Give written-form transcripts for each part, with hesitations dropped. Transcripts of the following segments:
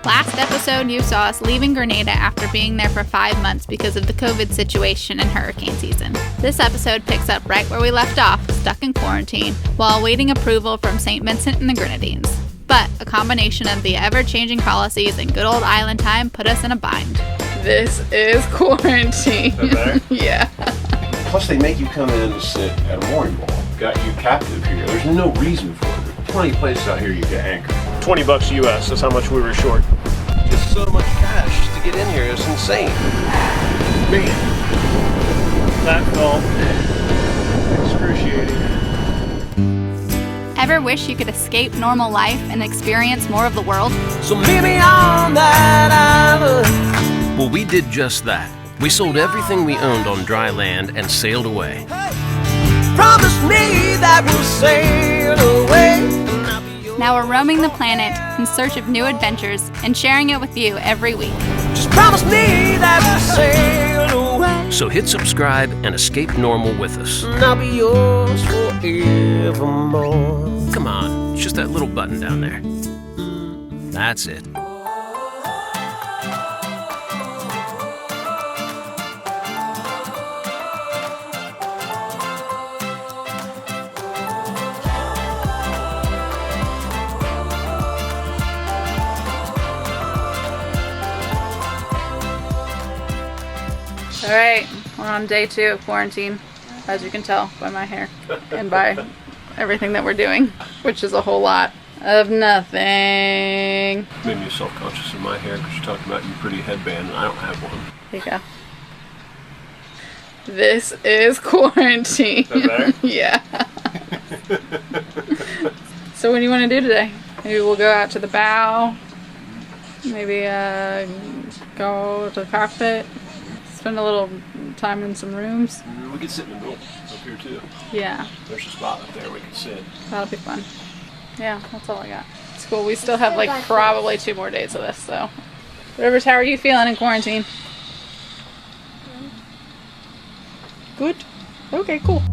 Last episode, you saw us leaving Grenada after being there for 5 months because of the COVID situation and hurricane season. This episode picks up right where we left off, stuck in quarantine, while awaiting approval from St. Vincent and the Grenadines. But a combination of the ever-changing policies and good old island time put us in a bind. This is quarantine. Is that better? Yeah. Plus they make you come in and sit at a mooring ball. Got you captive here. There's no reason for it. There's plenty of places out here you get anchored. $20 US, that's how much we were short. Just so much cash to get in here is insane. Man, that felt excruciating. Ever wish you could escape normal life and experience more of the world? So meet me on that island. Well, we did just that. We sold everything we owned on dry land and sailed away. Promise me that we'll sail away. Now we're roaming the planet in search of new adventures and sharing it with you every week. Just promise me that we'll sail away. So hit subscribe and escape normal with us. And I'll be yours forevermore. Come on, it's just that little button down there. That's it. All right, we're on day 2 of quarantine, as you can tell by my hair and by everything that we're doing, which is a whole lot of nothing. Made me self-conscious of my hair because you're talking about your pretty headband and I don't have one. Here you go. This is quarantine. Is that better? Yeah. So what do you want to do today? Maybe we'll go out to the bow. Maybe go to the cockpit. Spend a little time in some rooms. We could sit in the middle up here too. Yeah. There's a spot up there we could sit. That'll be fun. Yeah, that's all I got. It's cool. We still have like probably 2 more days of this, so. Rivers, how are you feeling in quarantine? Good? Okay, cool.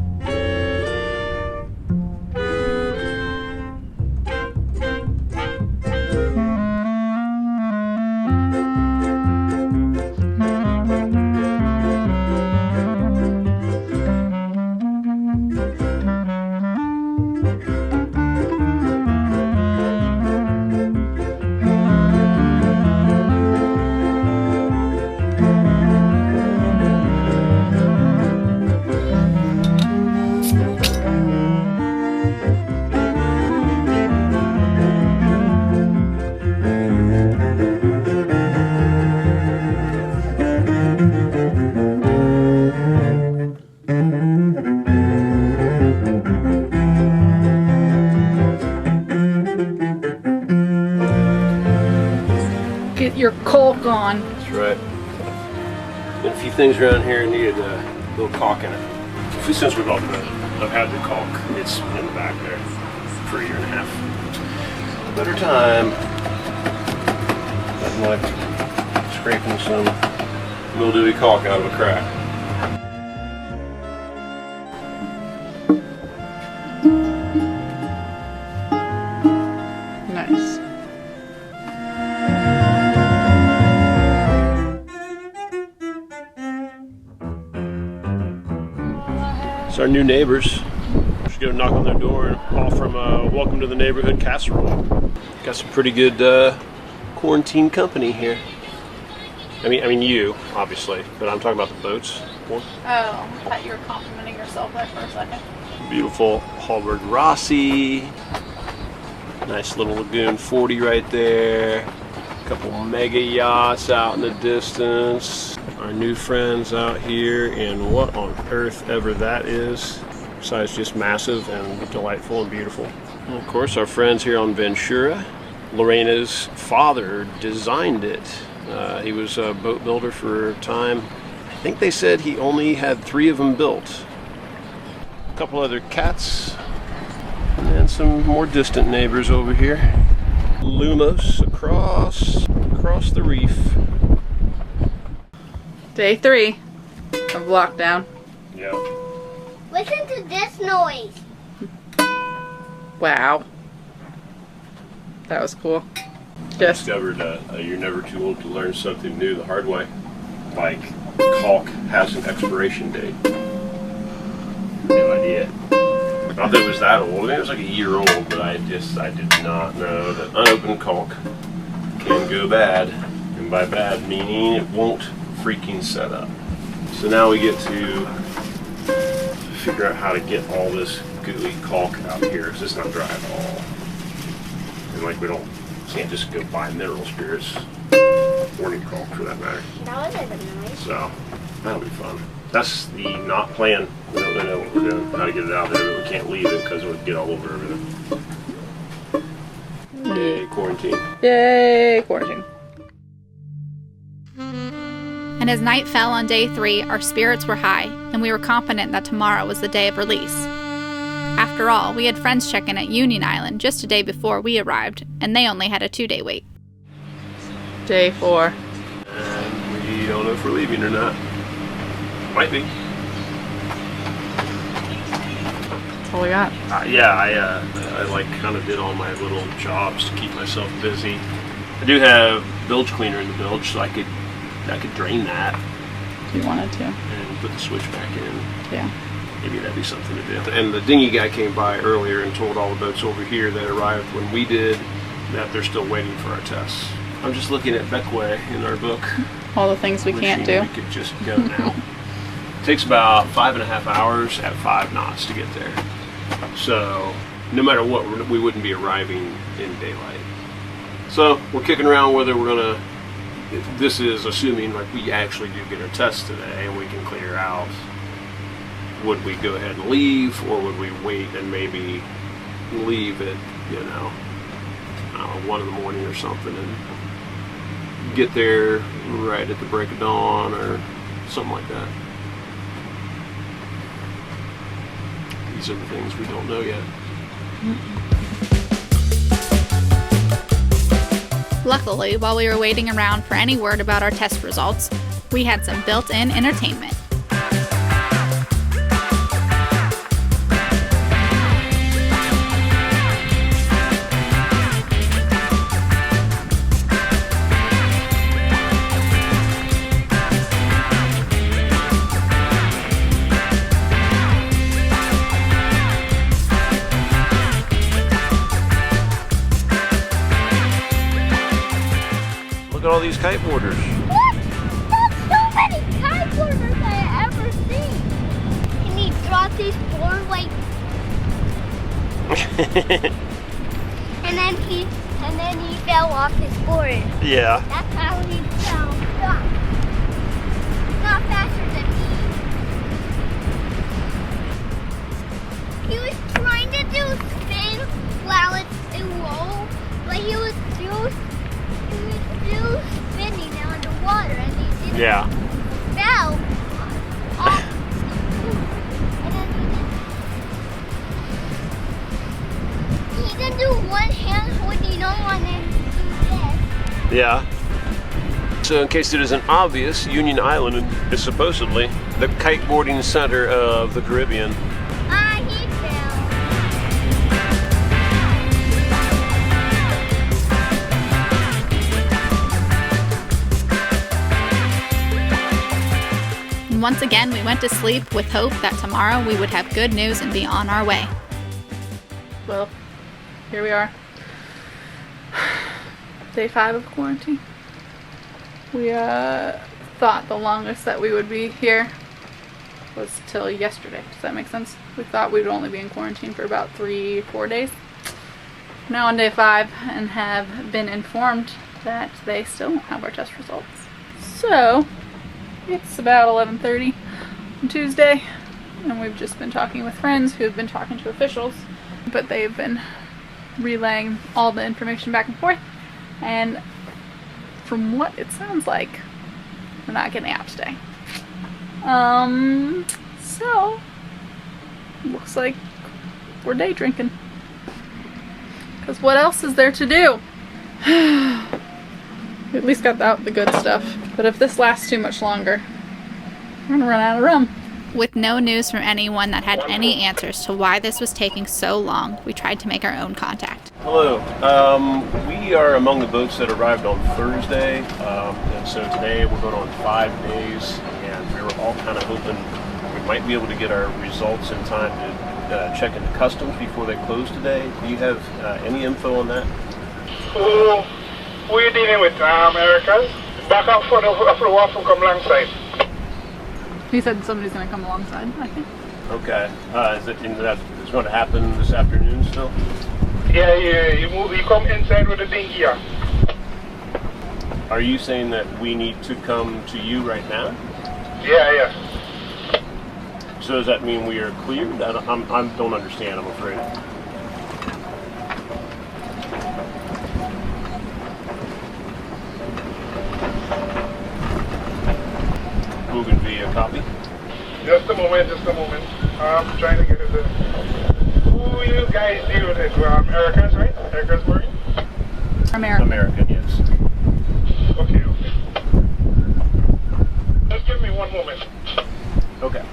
Get your caulk on. That's right. And a few things around here needed a little caulk in it. Since we've all I've had the caulk, it's in the back there for a year and a half. A better time. Nothing like scraping some mildewy caulk out of a crack. Nice. It's our new neighbors. Just go knock on their door and offer them a welcome to the neighborhood casserole. Got some pretty good quarantine company here. I mean you, obviously, but I'm talking about the boats. Oh, I thought you were complimenting yourself there for a second. Beautiful Hallberg Rossi. Nice little Lagoon 40 right there. A couple mega yachts out in the distance. Our new friends out here, and what on earth ever that is. Besides just massive and delightful and beautiful. And of course, our friends here on Ventura. Lorena's father designed it. He was a boat builder for a time. I think they said he only had 3 of them built. A couple other cats. And some more distant neighbors over here. Lumos across the reef. Day 3 of lockdown. Yeah. Listen to this noise. Wow. That was cool. I discovered you're never too old to learn something new the hard way. Like, caulk has an expiration date. No idea. Not that it was that old. It was like a year old, but I did not know that unopened caulk can go bad. And by bad, meaning it won't freaking set up. So now we get to figure out how to get all this gooey caulk out here, because it's not dry at all. And like, we can't just go buy mineral spirits, morning caulk for that matter. That was nice. So that'll be fun. That's the not plan. We don't really know what we're doing, how to get it out there, but we can't leave it because it would get all over everything. Yay, quarantine. Yay, quarantine. And as night fell on day 3, our spirits were high, and we were confident that tomorrow was the day of release. After all, we had friends check in at Union Island just a day before we arrived, and they only had a 2-day wait. Day 4. And we don't know if we're leaving or not. Might be. That's all we got. I like kind of did all my little jobs to keep myself busy. I do have bilge cleaner in the bilge, so I could drain that. If you wanted to. And put the switch back in. Yeah. Maybe that'd be something to do. And the dinghy guy came by earlier and told all the boats over here that arrived when we did that they're still waiting for our tests. I'm just looking at Beckway in our book. All the things we can't do. We could just go now. It takes about 5.5 hours at 5 knots to get there. So no matter what, we wouldn't be arriving in daylight. So we're kicking around whether we're gonna. This is assuming like we actually do get our test today and we can clear out. Would we go ahead and leave, or would we wait and maybe leave at 1 in the morning or something and get there right at the break of dawn or something like that. These are the things we don't know yet. Luckily, while we were waiting around for any word about our test results, we had some built-in entertainment. Look at all these kiteboarders. What? That's so many kiteboarders I ever seen. And he dropped his board like, and then he fell off his board. Yeah. That's how he fell. Not faster than me. He was trying to do a spin while it's low, but he was still spinning underwater, and he didn't. Yeah. Fell off. And then he can do one hand holding on and do this. Yeah. So in case it isn't obvious, Union Island is supposedly the kiteboarding center of the Caribbean. He fell. And once again, we went to sleep with hope that tomorrow we would have good news and be on our way. Well, here we are. Day 5 of quarantine. We thought the longest that we would be here was till yesterday. Does that make sense? We thought we would only be in quarantine for about 3-4 days. Now on day 5 and have been informed that they still don't have our test results. So it's about 11:30 on Tuesday, and we've just been talking with friends who have been talking to officials, but they've been relaying all the information back and forth, and from what it sounds like, we're not getting out today. So looks like we're day drinking, because what else is there to do? We at least got out the good stuff, but if this lasts too much longer, we're gonna run out of rum. With no news from anyone that had any answers to why this was taking so long, we tried to make our own contact. Hello. We are among the boats that arrived on Thursday, and so today we're going on 5 days, and we were all kind of hoping we might be able to get our results in time to check into customs before they close today. Do you have any info on that? We're dealing with Americans. Back up for the one from come alongside. He said somebody's going to come alongside, I think. Okay. Is that going to happen this afternoon still? Yeah, you come inside with the dinghy here. Are you saying that we need to come to you right now? Yeah. So does that mean we are cleared? I don't understand, I'm afraid. Moving via copy. Just a moment. I'm trying to get it there. Who you guys deal with? Americans, right? Americans Marine? American, yes. Okay. Just give me 1 moment. Okay.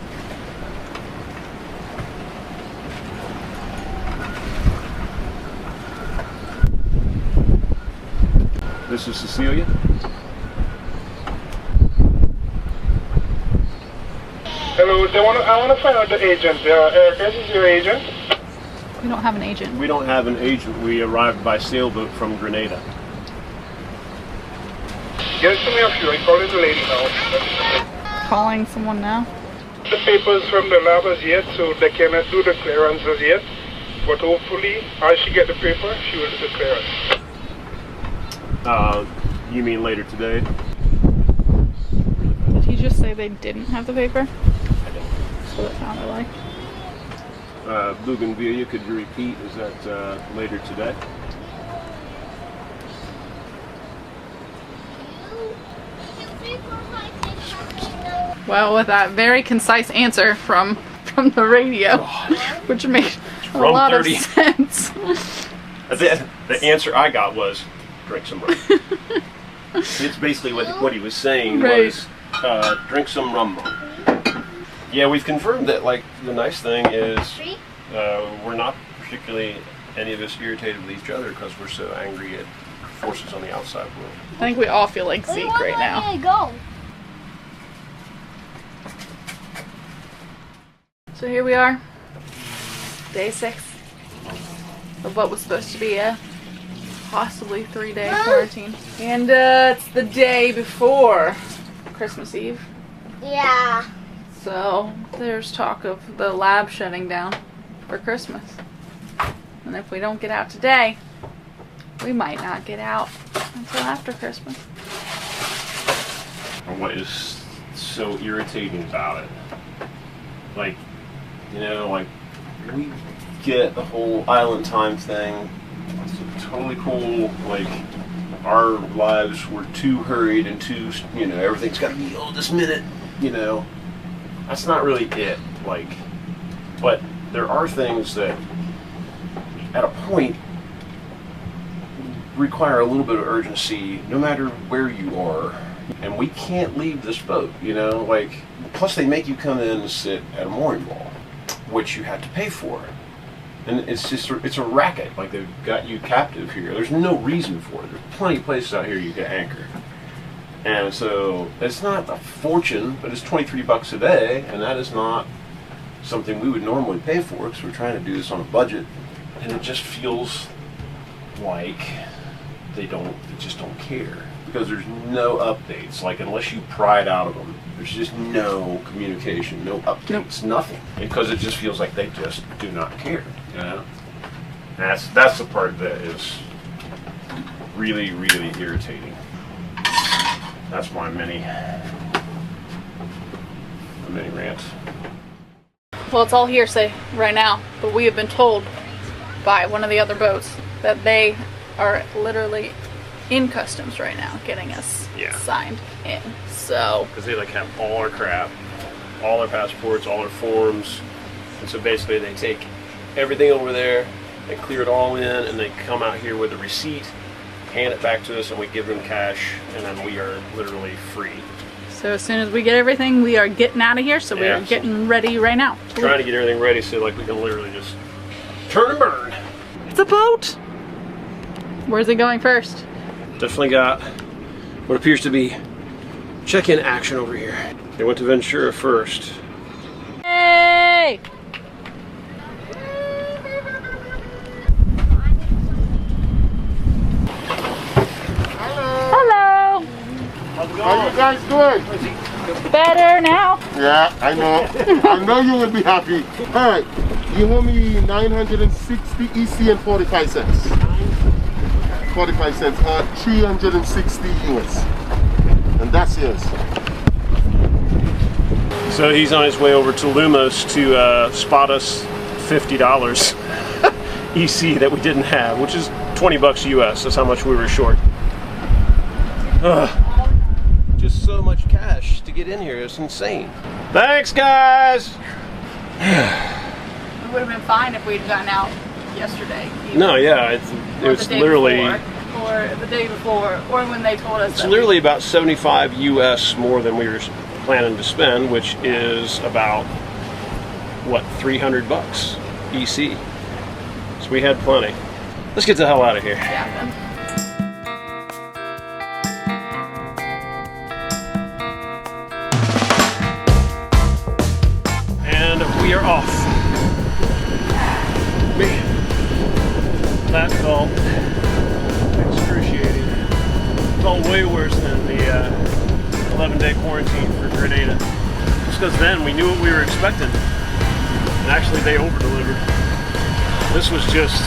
This is Cecilia. Hello, I want to find out the agent. Eric, this is your agent? We don't have an agent. We don't have an agent. We arrived by sailboat from Grenada. Get it to me if you like. Call the lady now. Calling someone now? The papers from the lab as yet, so they cannot do the clearance as yet. But hopefully, as she get the paper, she will do the clearance. You mean later today? Did he just say they didn't have the paper? That's what it sounded like. Bougainvillea, could you repeat? Is that later today? Well, with that very concise answer from the radio, which made a lot of sense. The answer I got was, drink some rum. It's basically what he was saying was, drink some rum. Yeah, we've confirmed that, like, the nice thing is we're not particularly, any of us, irritated with each other because we're so angry at forces on the outside world. I think we all feel like Zeke right now. Go. So here we are, day 6 of what was supposed to be a possibly 3-day quarantine. And it's the day before Christmas Eve. Yeah. So there's talk of the lab shutting down for Christmas. And if we don't get out today, we might not get out until after Christmas. And what is so irritating about it, like, you know, like, we get the whole island time thing. It's totally cool. Like, our lives were too hurried and too, you know, everything's got to be, this minute, you know. That's not really it. Like, but there are things that, at a point, require a little bit of urgency, no matter where you are. And we can't leave this boat, you know. Like, plus they make you come in and sit at a mooring wall, which you have to pay for. And it's a racket. Like, they've got you captive here. There's no reason for it. There's plenty of places out here you can anchor. And so it's not a fortune, but it's $23 a day, and that is not something we would normally pay for because we're trying to do this on a budget. And it just feels like they just don't care, because there's no updates. Like, unless you pry it out of them, there's just no communication, no updates, nothing, because it just feels like they just do not care, you know. And that's the part that is really, really irritating. That's my mini rant. Well, it's all hearsay right now, but we have been told by one of the other boats that they are literally in customs right now getting us signed in. So, because they, like, have all our crap, all our passports, all our forms, and so basically they take everything over there, they clear it all in, and they come out here with a receipt, hand it back to us, and we give them cash, and then we are literally free. So as soon as we get everything, we are getting out of here, so we are getting ready right now. Trying to get everything ready so, like, we can literally just turn and burn. It's a boat! Where's it going first? Definitely got what appears to be check-in action over here. They went to Ventura first. Hey! Hello! How you guys doing? Better now. Yeah, I know. I know you will be happy. Alright, you owe me 960 EC and 45 cents. 45 cents, 360 US. And that's yours. So he's on his way over to Lumos to spot us $50 EC that we didn't have, which is 20 bucks US. That's how much we were short. Just so much cash to get in here. It's insane. Thanks, guys. It would have been fine if we'd gotten out yesterday. No, yeah, it was literally. Or the day before, or when they told us. It's literally about 75 US more than we were planning to spend, which is about what, 300 bucks EC. So we had plenty. Let's get the hell out of here. Yeah. And we are off. Man, that felt excruciating. It felt way worse than the 11-day quarantine for Grenada. Just because then we knew what we were expecting. And actually they over-delivered. This was just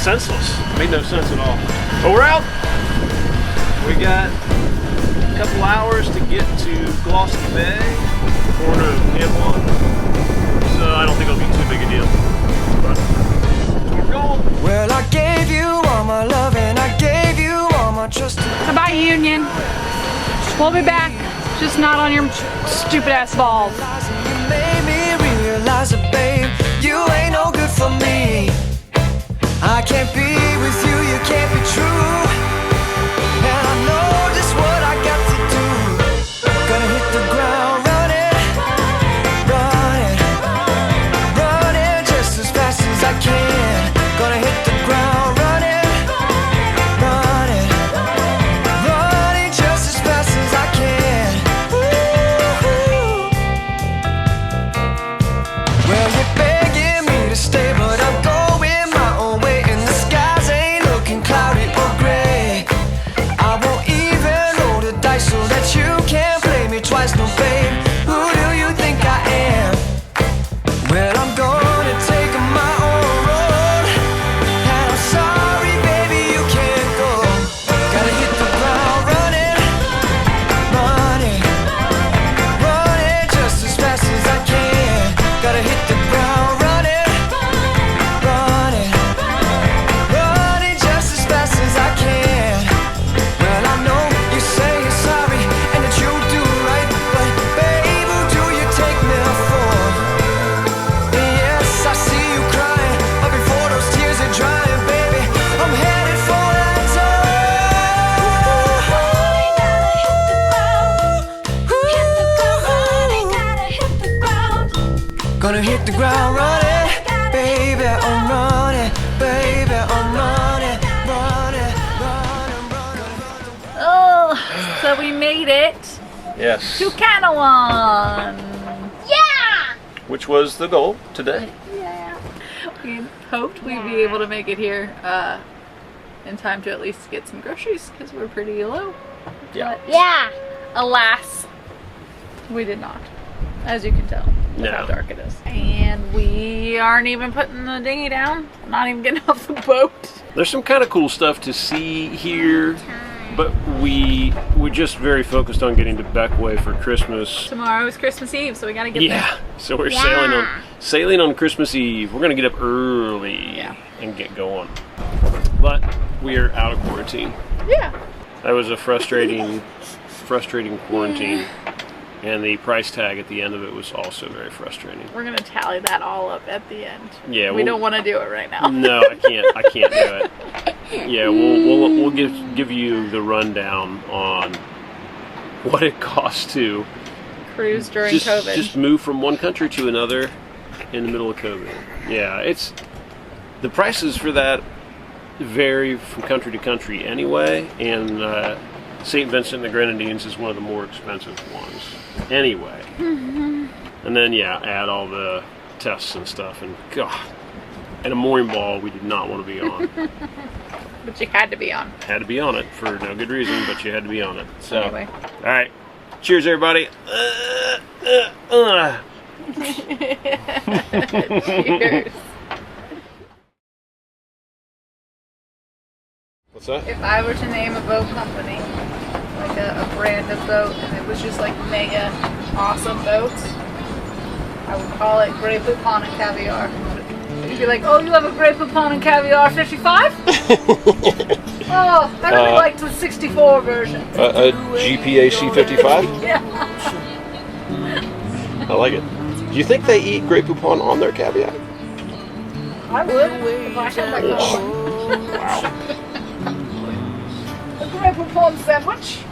senseless. It made no sense at all. But we're out. We got a couple hours to get to Gloucester Bay, corner of Camp 1. So I don't think it'll be too big a deal. But we're going. Well, I gave you all my love and I gave you all my trust. Goodbye, Union. We'll be back, just not on your stupid ass balls. You made me realize that, babe, you ain't no good for me. I can't be with you, you can't be true. And I know just what I got to do. Gonna hit the ground running, running, running just as fast as I can. Gonna hit the ground running, running, running just as fast as I can. Ooh. Well, you're begging me to stay, but I'm going my own way, and the skies ain't looking cloudy or gray. I won't even roll the dice so that you can't play me twice, no babe. Who do you think I am? Well, I'm gonna take my own road, and I'm sorry, baby, you can't go. Gotta hit the ground running, running, running just as fast as I can. Gotta hit the ground running, running, running just as fast as I can. Well, I know you say you're sorry and that you do right, but babe, who do you take me for? Yes, I see you crying, but before those tears are drying, baby, I'm headed for that door. Gonna hit the ground running, baby, I'm running, baby, I'm running, running, running, running. Oh, so we made it Yes. to Canawan. Yeah! Which was the goal today. Yeah. We hoped we'd be able to make it here in time to at least get some groceries because we're pretty low. Yeah. But Yeah! alas, we did not, as you can tell with how No. dark it is. And we aren't even putting the dinghy down, not even getting off the boat. There's some kind of cool stuff to see here, but we're just very focused on getting to Beckway for Christmas. Tomorrow is Christmas Eve, so we gotta get there. Yeah, so we're Yeah. sailing on Christmas Eve. We're gonna get up early Yeah. and get going. But we are out of quarantine. Yeah. That was a frustrating quarantine, and the price tag at the end of it was also very frustrating. We're gonna tally that all up at the end. Yeah, we don't want to do it right now. No, I can't do it. Yeah, we'll give you the rundown on what it costs to Cruise during COVID. just move from one country to another in the middle of COVID. Yeah, the prices for that vary from country to country anyway, and St. Vincent and the Grenadines is one of the more expensive ones anyway. And then, yeah, add all the tests and stuff, and God, and a mooring ball we did not want to be on. But you had to be on. Had to be on it for no good reason, but you had to be on it. So, Anyway. all right. Cheers, everybody. Cheers. What's that? If I were to name a boat company, like a brand of boat, and it was just like mega awesome boats, I would call it Grey Poupon and Caviar. You'd be like, oh, you have a Grey Poupon and Caviar 55? Oh, I really liked the 64 version. A GPAC 55? Yeah. I like it. Do you think they eat Grey Poupon on their caviar? I would if I had my car. Wow. A Grey Poupon sandwich.